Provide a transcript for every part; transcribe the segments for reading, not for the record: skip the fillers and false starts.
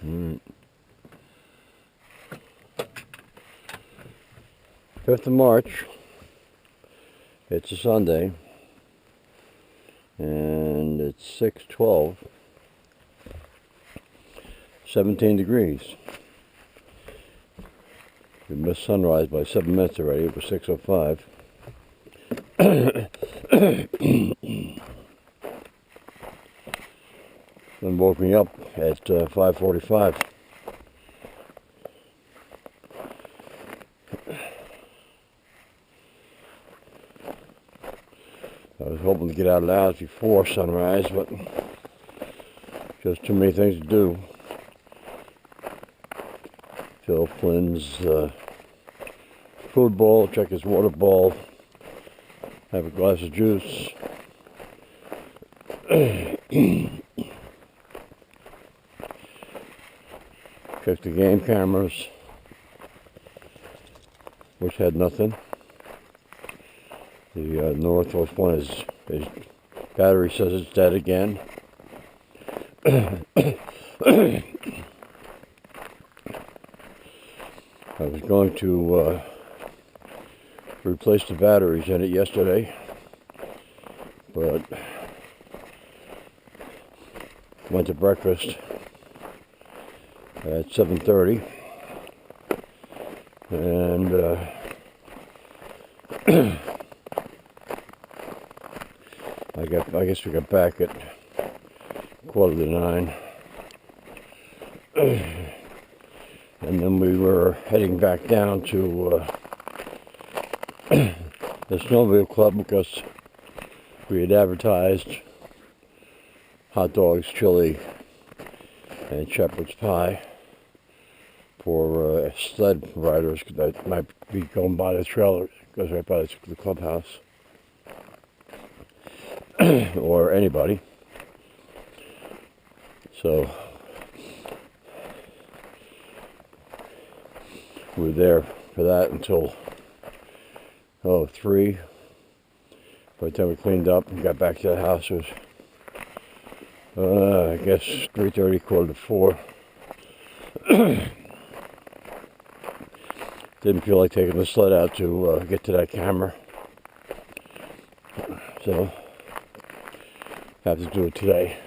5th of March. It's a Sunday, and it's 6:12. 17 degrees. We missed sunrise by 7 minutes already. It was 6:05. Then woke me up at 5:45. I was hoping to get out of the house before sunrise, but just too many things to do. Fill Flynn's food bowl, check his water bowl, have a glass of juice. Check the game cameras, which had nothing. The Northwest one his battery says it's dead again. I was going to replace the batteries in it yesterday, but went to breakfast at 7:30, and I guess we got back at 8:45, and then we were heading back down to the snowmobile club because we had advertised hot dogs, chili, and shepherd's pie for sled riders that might be going by the trailer, goes right by the clubhouse, or anybody. So we were there for that until 3. By the time we cleaned up and got back to the house, it was I guess 3:30, 3:45. Didn't feel like taking the sled out to get to that camera, so have to do it today.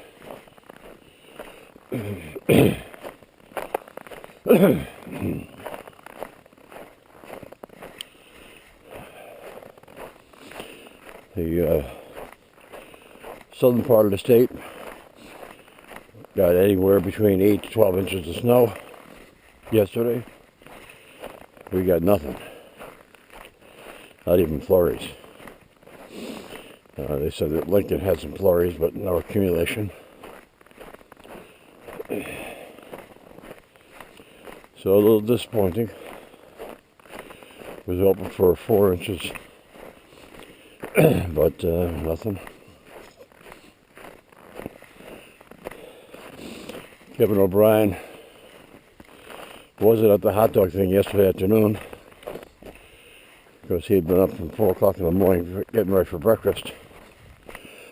The southern part of the state got anywhere between 8 to 12 inches of snow yesterday. We got nothing, not even flurries. They said that Lincoln had some flurries, but no accumulation. So a little disappointing. Was hoping for 4 inches, but nothing. Kevin O'Brien wasn't at the hot dog thing yesterday afternoon because he'd been up from 4 o'clock in the morning getting ready for breakfast.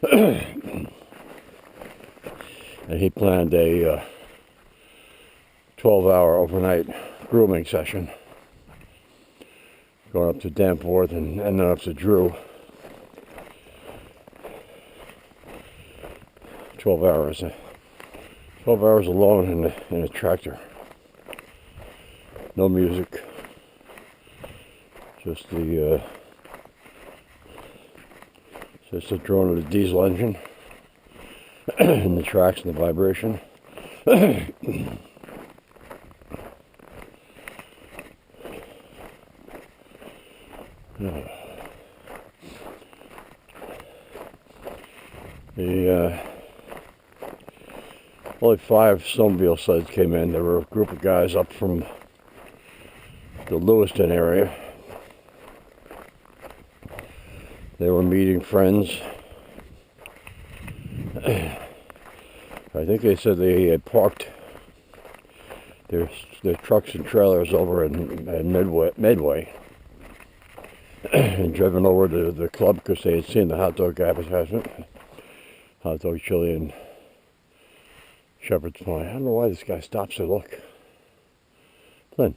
And he planned a 12-hour overnight grooming session, going up to Danforth and then up to Drew. 12 hours. 12 hours alone in a tractor. No music. Just the drone of the diesel engine and the tracks and the vibration. Only 5 snowmobile sleds came in. There were a group of guys up from the Lewiston area. They were meeting friends. I think they said they had parked their trucks and trailers over in Midway and driven over to the club because they had seen the hot dog advertisement. Hot dog, chili, and shepherd's pie. I don't know why this guy stops to look. Flynn.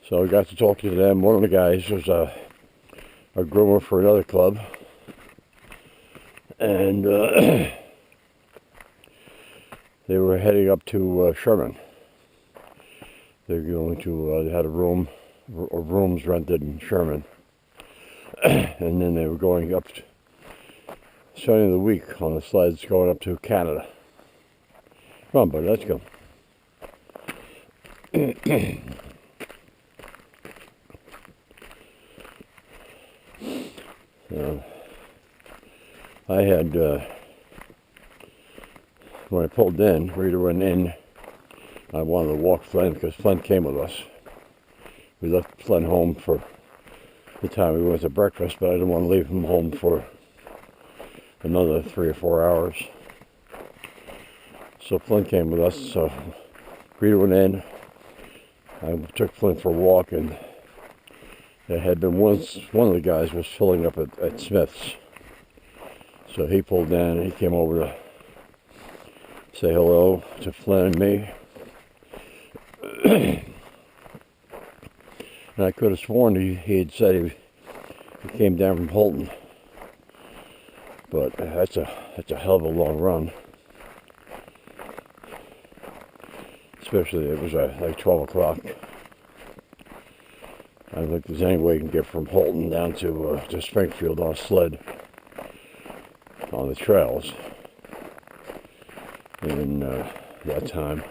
So we got to talk to them. One of the guys was a groomer for another club. And they were heading up to Sherman. They're going to, they had rooms rented in Sherman. And then they were going up, starting of the week on the sleds, going up to Canada. Come on, buddy, let's go. I had, when I pulled in, Rita went in. I wanted to walk Flynn because Flynn came with us. We left Flynn home for the time we went to breakfast, but I didn't want to leave him home for another 3 or 4 hours. So Flynn came with us, so Rita went in. I took Flynn for a walk, and there had been one of the guys was filling up at Smith's. So he pulled in and he came over to say hello to Flynn and me. And I could have sworn he had said he came down from Holton. But that's a hell of a long run. Especially it was like 12 o'clock. I don't think there's any way you can get from Holton down to Springfield on a sled on the trails in that time.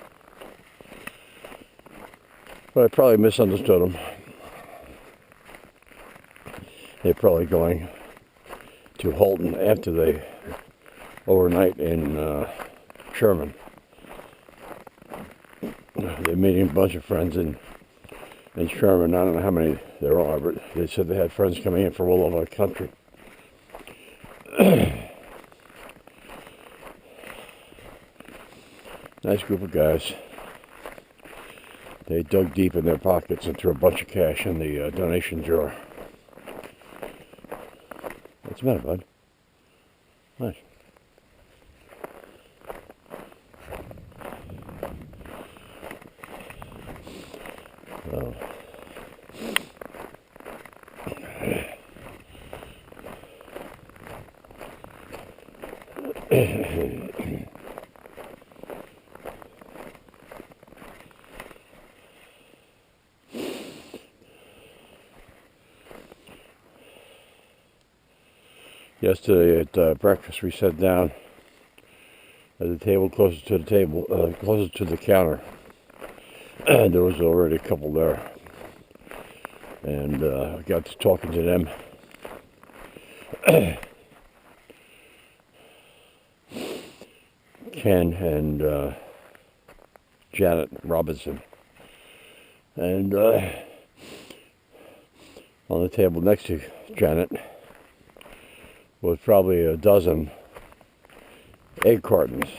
But I probably misunderstood them. They're probably going to Holton after they overnight in Sherman. They're meeting a bunch of friends in Sherman. I don't know how many there are, but they said they had friends coming in from all over the country. Nice group of guys. They dug deep in their pockets and threw a bunch of cash in the donation jar. What's the matter, bud? Nice. Oh. Yesterday at breakfast, we sat down at the table closer to the counter. And there was already a couple there, and I got to talking to them. Ken and Janet Robinson, and on the table next to Janet was probably a dozen egg cartons.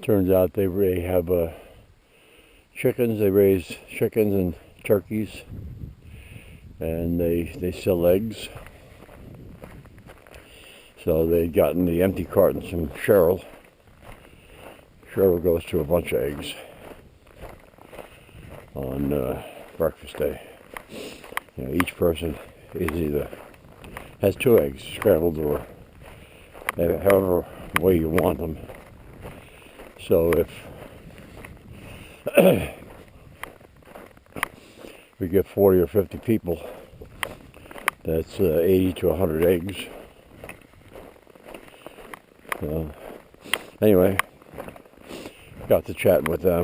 Turns out they have chickens. They raise chickens and turkeys, and they sell eggs. So they'd gotten the empty cartons from Cheryl. Cheryl goes to a bunch of eggs on breakfast day. You know, each person has 2 eggs, scrambled or however way you want them. So if we get 40 or 50 people, that's 80 to 100 eggs. Anyway, got to chatting with them,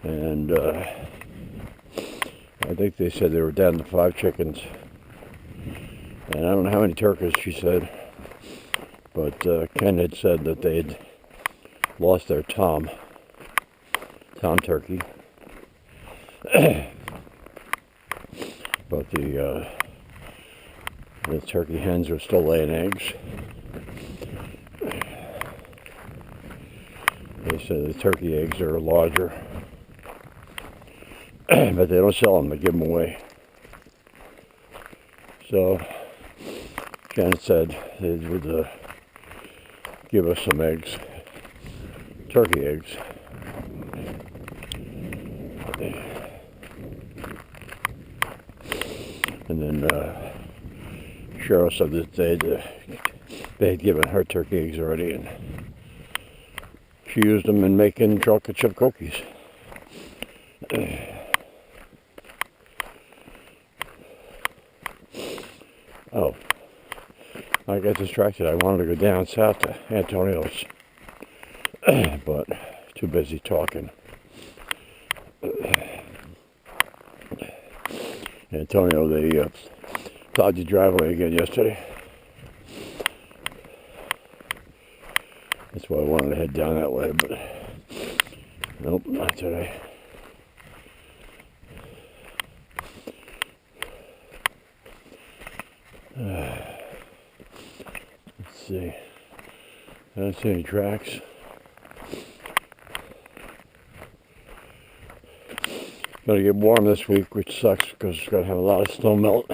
and I think they said they were down to 5 chickens, and I don't know how many turkeys, she said, but Ken had said that they'd lost their Tom turkey, but the turkey hens are still laying eggs. They said the turkey eggs are larger, but they don't sell them, they give them away. So Janet said they would give us some eggs, turkey eggs. And then Cheryl said that they had given her turkey eggs already, and she used them in making chocolate chip cookies. Oh, I got distracted. I wanted to go down south to Antonio's, but too busy talking. Antonio, they plowed the driveway again yesterday. That's why I wanted to head down that way, but nope, not today. Let's see. I don't see any tracks. Gonna get warm this week, which sucks because it's gonna have a lot of snow melt.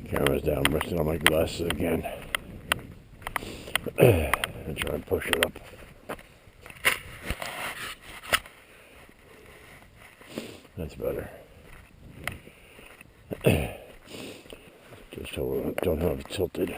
Camera's down, I'm resting on my glasses again. And try and push it up. That's better. Just so I don't have it tilted.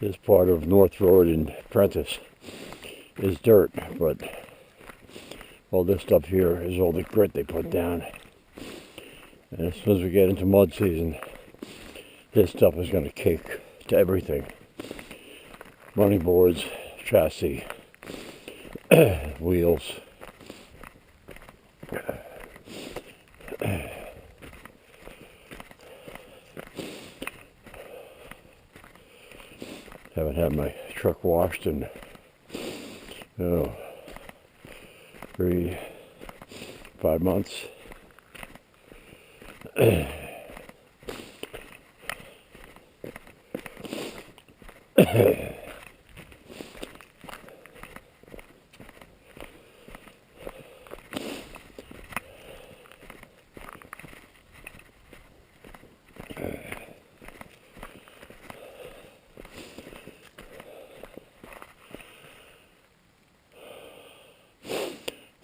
This part of North Road in Prentiss is dirt, but all this stuff here is all the grit they put down. And as soon as we get into mud season, this stuff is going to cake to everything. Running boards, chassis, wheels. Haven't had my truck washed in 5 months.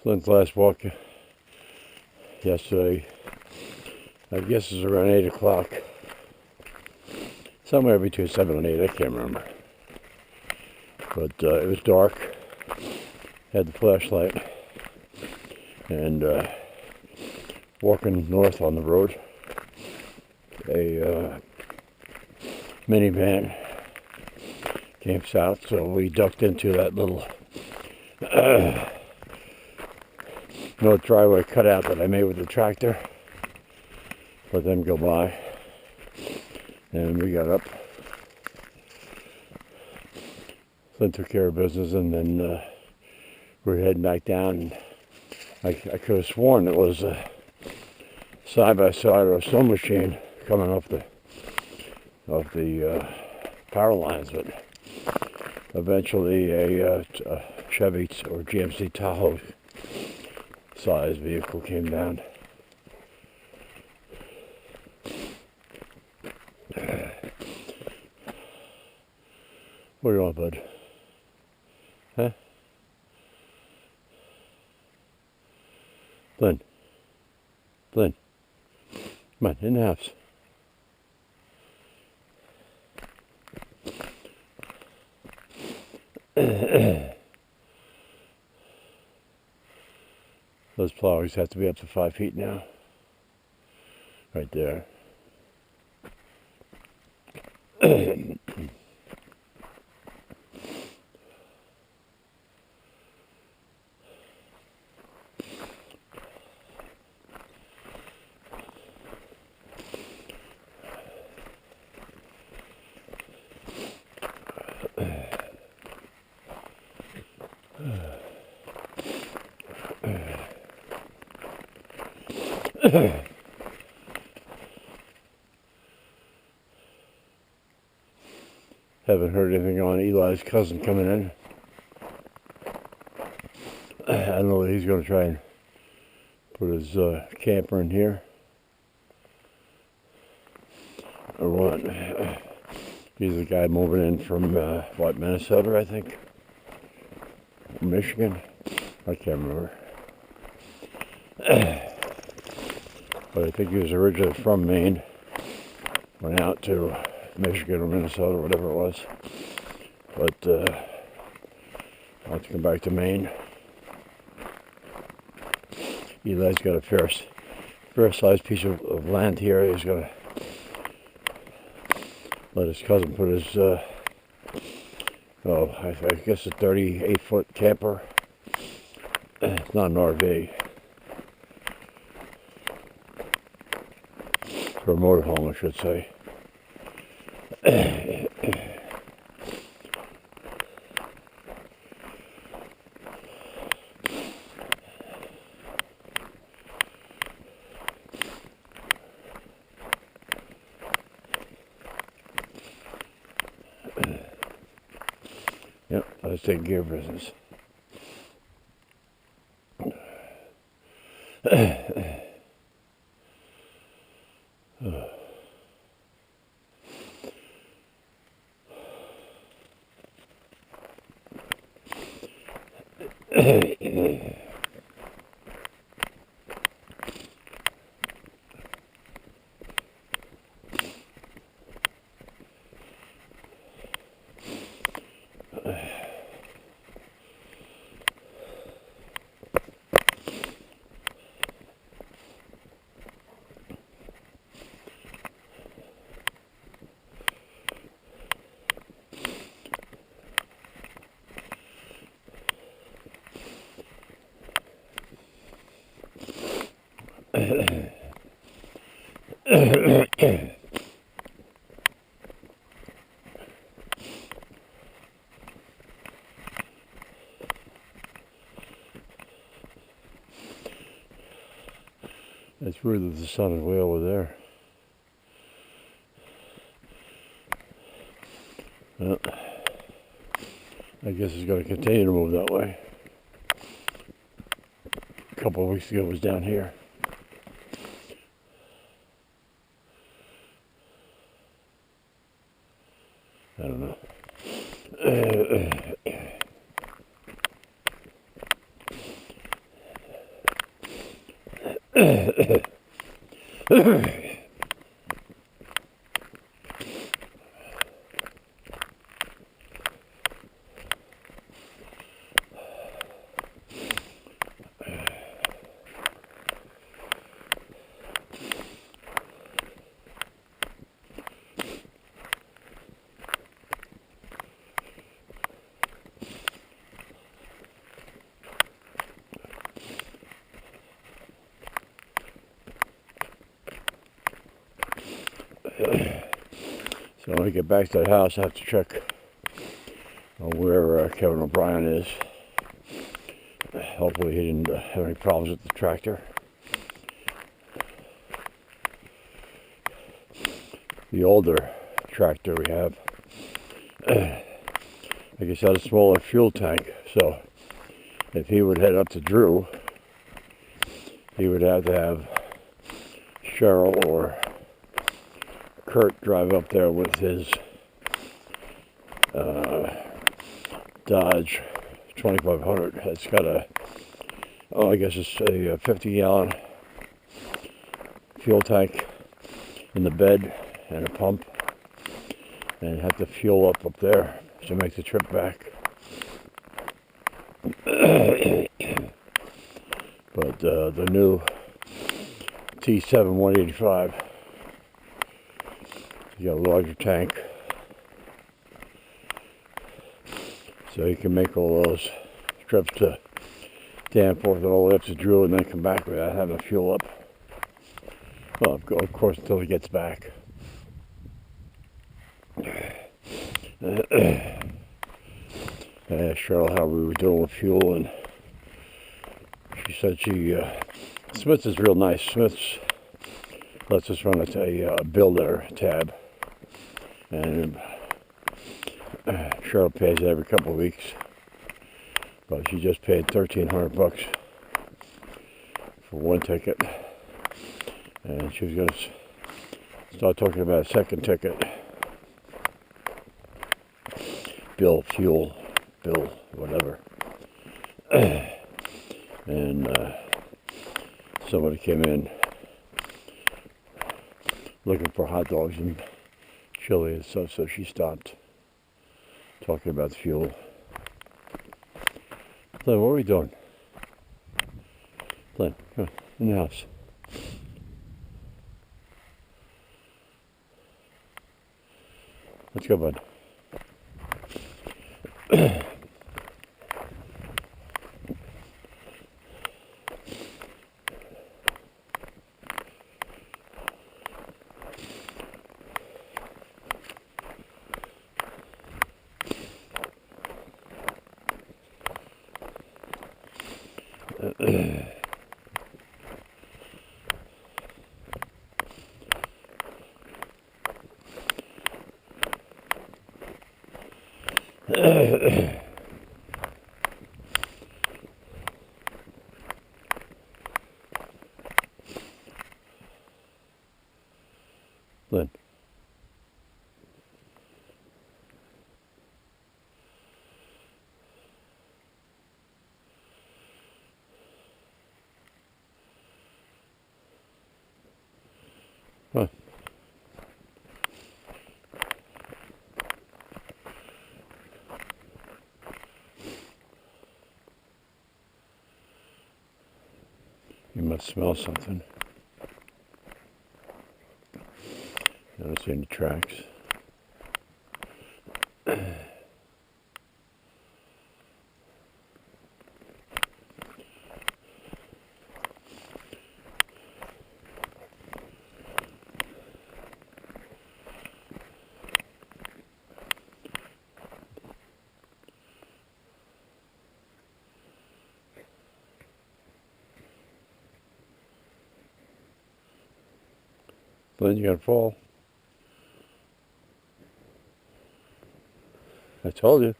Flynn's last walk yesterday, I guess, is around 8 o'clock. Somewhere between 7 and 8, I can't remember. But it was dark, had the flashlight, and walking north on the road, a minivan came south, so we ducked into that little north driveway cutout that I made with the tractor. Let them go by, and we got up. Flynn took care of business, and then we were heading back down. I could have sworn it was a side-by-side or a snow machine coming off the power lines, but eventually a Chevy or GMC Tahoe size vehicle came down. What do you want, bud? Huh? Flynn. Flynn. Come on, in the house. Those plowers have to be up to 5 feet now. Right there. Haven't heard anything on Eli's cousin coming in. I know that he's going to try and put his camper in here. Or what? He's the guy moving in from, Minnesota, I think? Michigan? I can't remember. But I think he was originally from Maine. Went out to Michigan or Minnesota, whatever it was. But I'll have to come back to Maine. Eli's got a fair sized piece of land here. He's going to let his cousin put his, I guess a 38-foot camper. It's not an RV. For a motorhome, I should say. Yep, let's take care of business. It's weird that the sun is way over there. Well, I guess it's going to continue to move that way. A couple of weeks ago it was down here. I don't know. So when I get back to the house, I have to check on where Kevin O'Brien is. Hopefully he didn't have any problems with the tractor. The older tractor we have, I guess, had a smaller fuel tank, so if he would head up to Drew, he would have to have Cheryl or Kurt drive up there with his Dodge 2500. It's got a, I guess it's a 50-gallon fuel tank in the bed and a pump, and have to fuel up there to make the trip back. But the new T7 185, you got a larger tank, so you can make all those trips to Danforth and all the way up to Drew and then come back without having to fuel up. Well, of course, until he gets back. I asked Cheryl how we were doing with fuel, and she said Smith's is real nice. Smith's lets us run a builder tab, and Cheryl pays it every couple of weeks, but she just paid $1,300 for one ticket, and she was going to start talking about a second ticket. Fuel bill, whatever. And somebody came in looking for hot dogs and chili and stuff, so she stopped talking about the fuel. Flynn, what are we doing? Flynn, come on, in the house. Let's go, bud. Flynn. Huh. You must smell something. I don't see any tracks. Flynn, you gonna fall? I told you.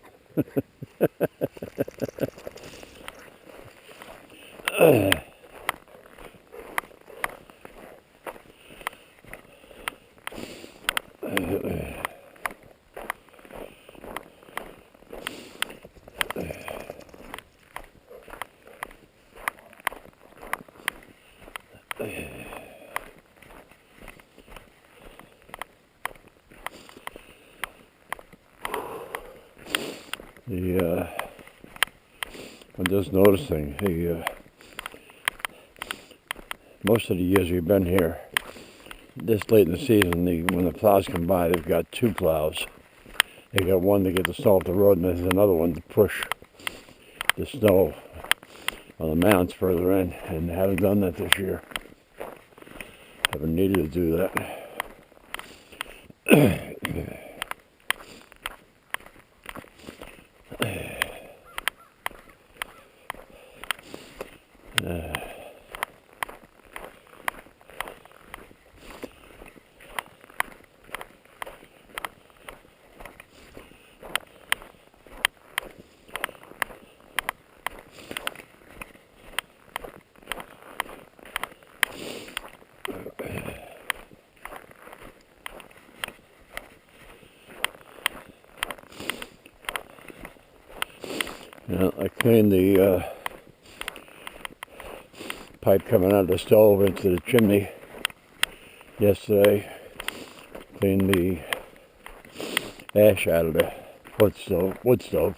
I'm just noticing, most of the years we've been here, this late in the season, when the plows come by, they've got two plows. They got one to get the snow off the road, and there's another one to push the snow on the mounds further in, and they haven't done that this year. Haven't needed to do that. Like cleaned the pipe coming out of the stove into the chimney yesterday. Cleaned the ash out of the wood stove.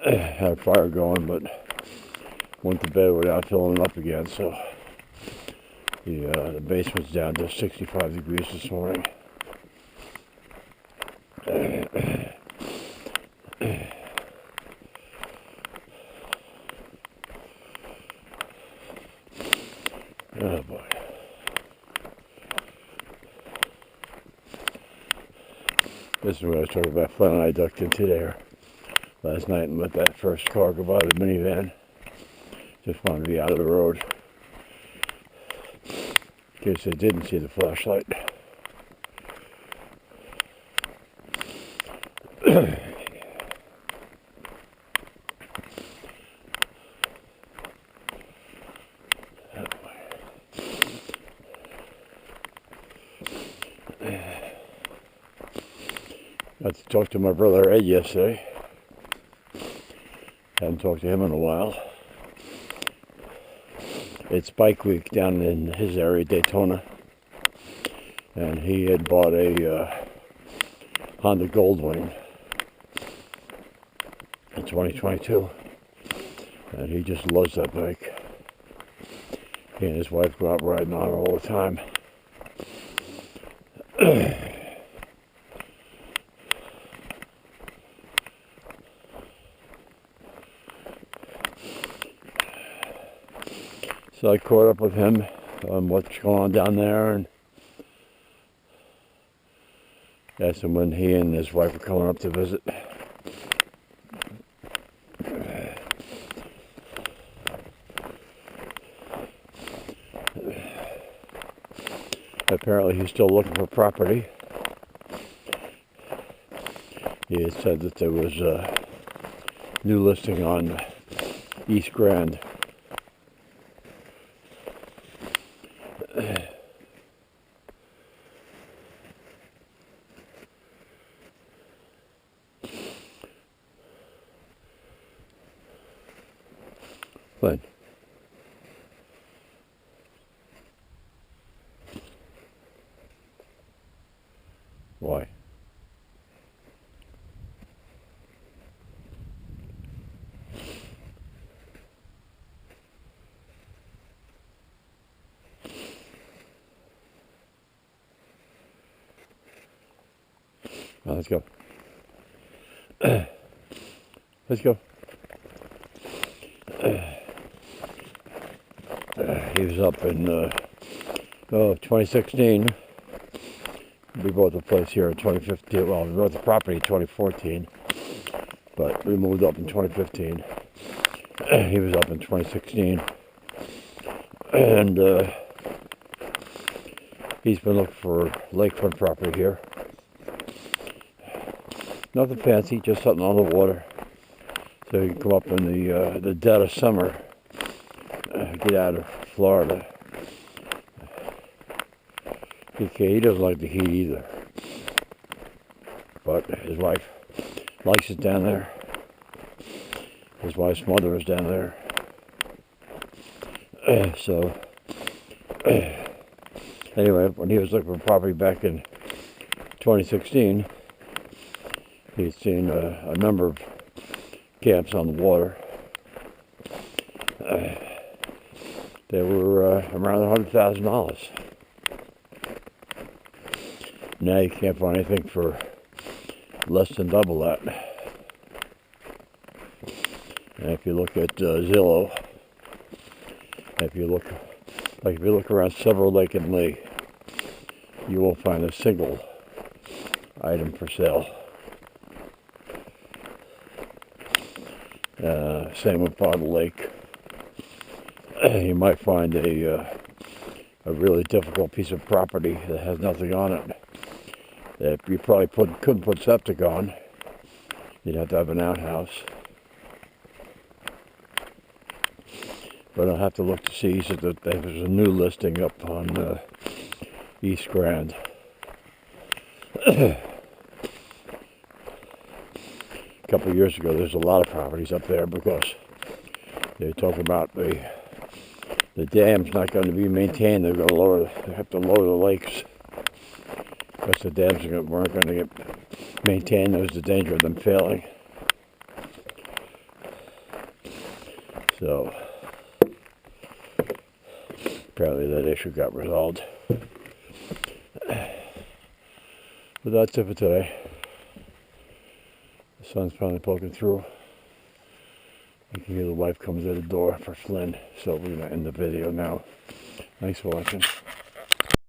Had a fire going, but went to bed without filling it up again, so the basement's down to 65 degrees this morning. Oh boy. This is what I was talking about. Flynn and I ducked into there last night and let that first car go by the minivan. Just wanted to be out of the road in case they didn't see the flashlight. Got to talk to my brother Ed yesterday. Haven't talked to him in a while. It's Bike Week down in his area, Daytona. And he had bought a Honda Goldwing in 2022. And he just loves that bike. He and his wife go out riding on it all the time. So I caught up with him on what's going on down there and asked him when he and his wife are coming up to visit. Apparently he's still looking for property. He had said that there was a new listing on East Grand. Flynn. Why? Well, let's go. Let's go. He was up in 2016. We bought the place here in 2015. Well, we bought the property in 2014, but we moved up in 2015. He was up in 2016, and he's been looking for lakefront property here. Nothing fancy, just something on the water, so you can come up in the dead of summer, get out of Florida. He doesn't like the heat either, but his wife likes it down there. His wife's mother is down there. So anyway, when he was looking for property back in 2016, he'd seen a number of camps on the water. They were around $100,000. Now you can't find anything for less than double that. And if you look at Zillow, if you look around Silver Lake and Lee, you won't find a single item for sale. Same with Bottle Lake. You might find a really difficult piece of property that has nothing on it that you probably couldn't put septic on. You'd have to have an outhouse. But I'll have to look to see that there's a new listing up on East Grand. a couple of years ago, there's a lot of properties up there because they're talking about the dam's not going to be maintained. They're going to have to lower the lakes because the dams weren't going to get maintained. There's the danger of them failing. So apparently that issue got resolved. But that's it for today. The sun's finally poking through. You can hear the wife comes at the door for Flynn. So we're going to end the video now. Thanks for watching.